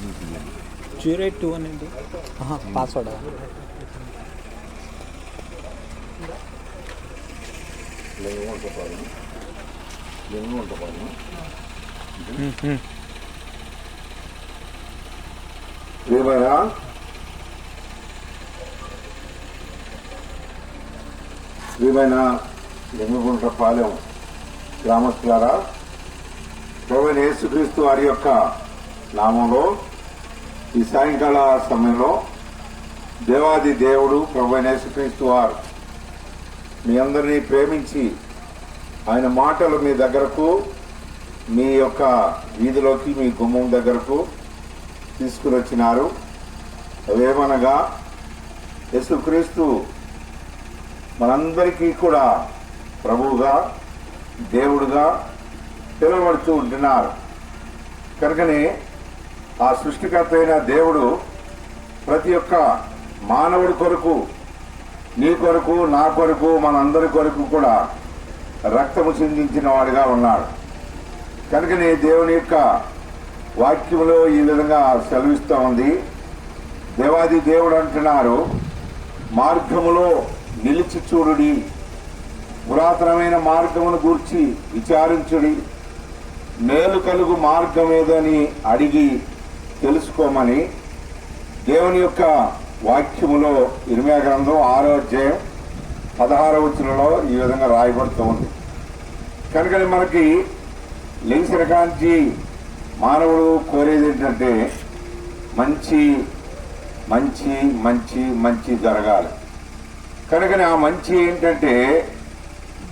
082 అనేది పాస్వర్డ్ ప్రియమైన లింగగుంట్రపాలెం గ్రామస్తులారా, ప్రభువైన యేసుక్రీస్తు వారి యొక్క నామంలో ఈ సాయంకాల సమయంలో దేవాది దేవుడు ప్రభువైన యేసుక్రీస్తు వారు మీ అందరినీ ప్రేమించి ఆయన మాటలు మీ దగ్గరకు, మీ యొక్క వీధిలోకి, మీ గుమ్మం దగ్గరకు తీసుకుని వచ్చినారు. అవేమనగా యేసుక్రీస్తు మనందరికీ కూడా ప్రభువుగా, దేవుడుగా పిలువబడుతూ ఉంటున్నారు. కనుకనే ఆ సృష్టికర్త అయిన దేవుడు ప్రతి ఒక్క మానవుడి కొరకు, నీ కొరకు, నా కొరకు, మనందరి కొరకు కూడా రక్తము చిందించిన వాడిగా ఉన్నాడు. కనుకనే దేవుని యొక్క వాక్యంలో ఈ విధంగా సెలవిస్తూ ఉంది. దేవాది దేవుడు అంటున్నారు, మార్గములో నిలిచి చూడుడి, పురాతనమైన మార్గమును గూర్చి విచారించుడి, మేలు కలుగు మార్గం ఏదని అడిగి తెలుసుకోమని దేవుని యొక్క వాక్యములో ఇర్మీయా గ్రంథం 6వ అధ్యాయం 16వ వచనంలో ఈ విధంగా రాయబడుతూ ఉంది. కనుకని మనకి లేచిన కాంచి మానవుడు కోరేది ఏంటంటే మంచి మంచి మంచి మంచి జరగాలి. కనుకని ఆ మంచి ఏంటంటే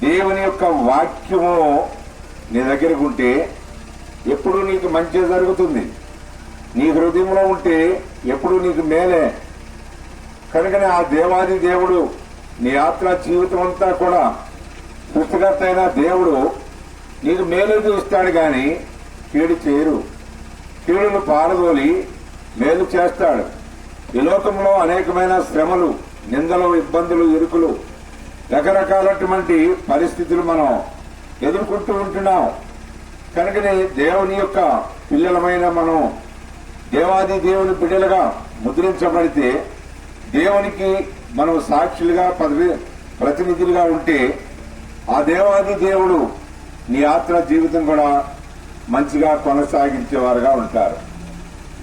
దేవుని యొక్క వాక్యము నీ దగ్గరకు ఉంటే ఎప్పుడు నీకు మంచి జరుగుతుంది. నీ హృదయంలో ఉంటే ఎప్పుడు నీకు మేలే. కనుకని ఆ దేవాది దేవుడు నీ యాత్రా జీవితం అంతా కూడా సృష్టికర్త అయిన దేవుడు నీకు మేలు చూస్తాడు, కానీ కీడు చేయరు. కీడును పారదోలి మేలు చేస్తాడు. ఈ లోకంలో అనేకమైన శ్రమలు, నిందలు, ఇబ్బందులు, ఇరుకులు, రకరకాలటువంటి పరిస్థితులు మనం ఎదుర్కొంటూ ఉంటున్నాం. కనుకనే దేవుని యొక్క పిల్లలమైన మనం దేవాది దేవుని బిడ్డలుగా ముద్రించబడితే దేవునికి మనం సాక్షులుగా ప్రతినిధులుగా ఉంటే ఆ దేవాది దేవుడు నీ యాత్ర జీవితం కూడా మంచిగా కొనసాగించేవారుగా ఉంటారు.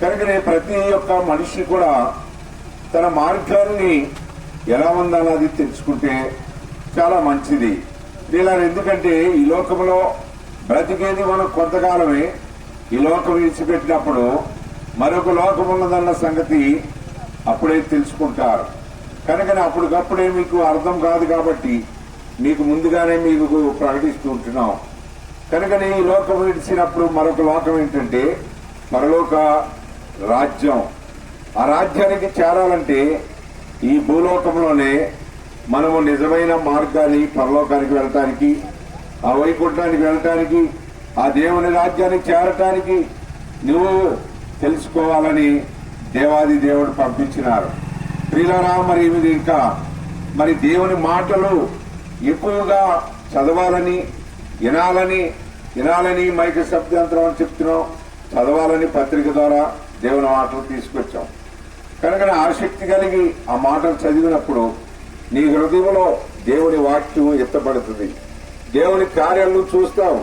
కనుకనే ప్రతి ఒక్క మనిషి కూడా తన మార్గాన్ని ఎలా ఉందన్నది తెలుసుకుంటే చాలా మంచిది. ఇలా ఎందుకంటే ఈ లోకంలో బ్రతికేది మనం కొంతకాలమే. ఈ లోకం విడిచిపెట్టినప్పుడు మరొక లోకం ఉన్నదన్న సంగతి అప్పుడే తెలుసుకుంటారు. కనుకనే అప్పటికప్పుడే మీకు అర్థం కాదు కాబట్టి మీకు ముందుగానే మీకు ప్రకటిస్తూ ఉంటున్నాం. కనుకనే ఈ లోకం విడిచినప్పుడు మరొక లోకం ఏంటంటే పరలోక రాజ్యం. ఆ రాజ్యానికి చేరాలంటే ఈ భూలోకంలోనే మనము నిజమైన మార్గాన్ని పరలోకానికి వెళ్ళటానికి, ఆ వైకుంఠానికి వెళ్ళటానికి, ఆ దేవుని రాజ్యానికి చేరటానికి నువ్వు తెలుసుకోవాలని దేవాది దేవుడు పంపించినారు. ప్రియులారా, మరి ఇది ఇంకా మరి దేవుని మాటలు ఎక్కువగా చదవాలని, వినాలని మైక శబ్దాంతరం అని చెప్తున్నాం, చదవాలని పత్రిక ద్వారా దేవుని మాటలు తీసుకొచ్చాం. కనుక ఆసక్తి కలిగి ఆ మాటలు చదివినప్పుడు నీ హృదయంలో దేవుని వాక్యం ఎత్తబడుతుంది. దేవుని కార్యాలను చూస్తావు.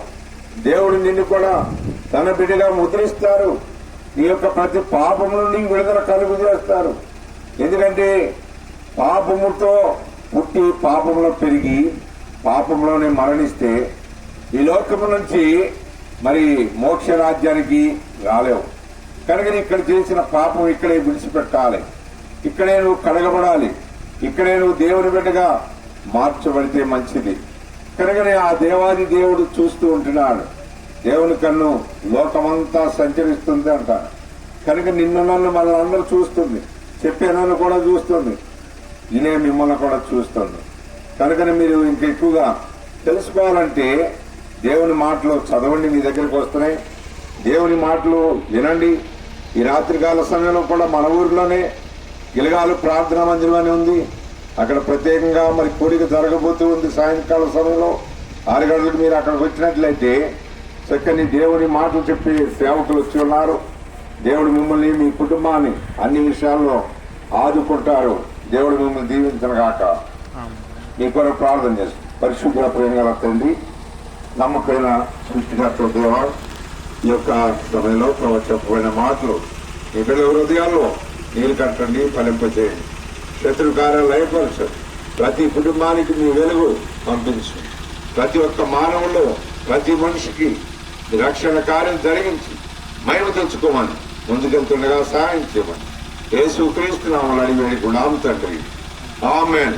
దేవుడు నిన్ను కూడా తన బిడ్డగా ముద్రిస్తారు. నీ యొక్క ప్రతి పాపము నుండి విడుదల కలుగు చేస్తారు. ఎందుకంటే పాపముతో పుట్టి పాపంలో పెరిగి పాపంలోనే మరణిస్తే ఈ లోకము నుంచి మరి మోక్ష రాజ్యానికి రాలేవు. కనుక ఇక్కడ చేసిన పాపం ఇక్కడే విడిచిపెట్టాలి. ఇక్కడే నువ్వు కడగబడాలి. ఇక్కడే నువ్వు దేవుని బిడ్డగా మార్చబడితే మంచిది. కనుకనే ఆ దేవాది దేవుడు చూస్తూ ఉంటున్నాడు. దేవుని కన్ను లోకమంతా సంచరిస్తుంది అంట. కనుక నిన్ను నన్ను మనల్ని అందరూ చూస్తుంది, చెప్పే నన్ను కూడా చూస్తుంది, నేనే మిమ్మల్ని కూడా చూస్తుంది. కనుకనే మీరు ఇంకా ఎక్కువగా తెలుసుకోవాలంటే దేవుని మాటలు చదవండి. మీ దగ్గరికి వస్తున్నాయి. దేవుని మాటలు వినండి. ఈ రాత్రికాల సమయంలో కూడా మన ఊరిలోనే గిలగాలు ప్రార్థనా మందిరం అని ఉంది. అక్కడ ప్రత్యేకంగా మరి కోరిక జరగబోతూ ఉంది. సాయంకాల సమయంలో 6 గంటలకు మీరు అక్కడికి వచ్చినట్లయితే చక్కని దేవుని మాటలు చెప్పి సేవకులు వచ్చి ఉన్నారు. దేవుడు మిమ్మల్ని మీ కుటుంబాన్ని అన్ని విషయాల్లో ఆదుకుంటారు. దేవుడు మిమ్మల్ని దీవించను గాక. మీ కొరకు ప్రార్థన చేస్తాం. పరిశుద్ధ ప్రేమ తండ్రి, నమ్మకమైన సృష్టికర్త దేవా, ఈ యొక్క సమయంలో చెప్పబడిన మాటలు మీ పిల్లల హృదయాల్లో నీరు కట్టండి, ఫలింపచేయండి. శత్రు కార్యాలు లయపరచండి. ప్రతి కుటుంబానికి మీ వెలుగు పంపించు. ప్రతి ఒక్క మానవుల్లో ప్రతి మనిషికి రక్షణ కార్యం జరిగించి మహిమ తెచ్చుకోమని ముందుకెళ్తుండగా సహాయం చేయమని యేసు క్రీస్తు నామములో అడిగి వేడుకున్నాము తండ్రి. ఆమేన్.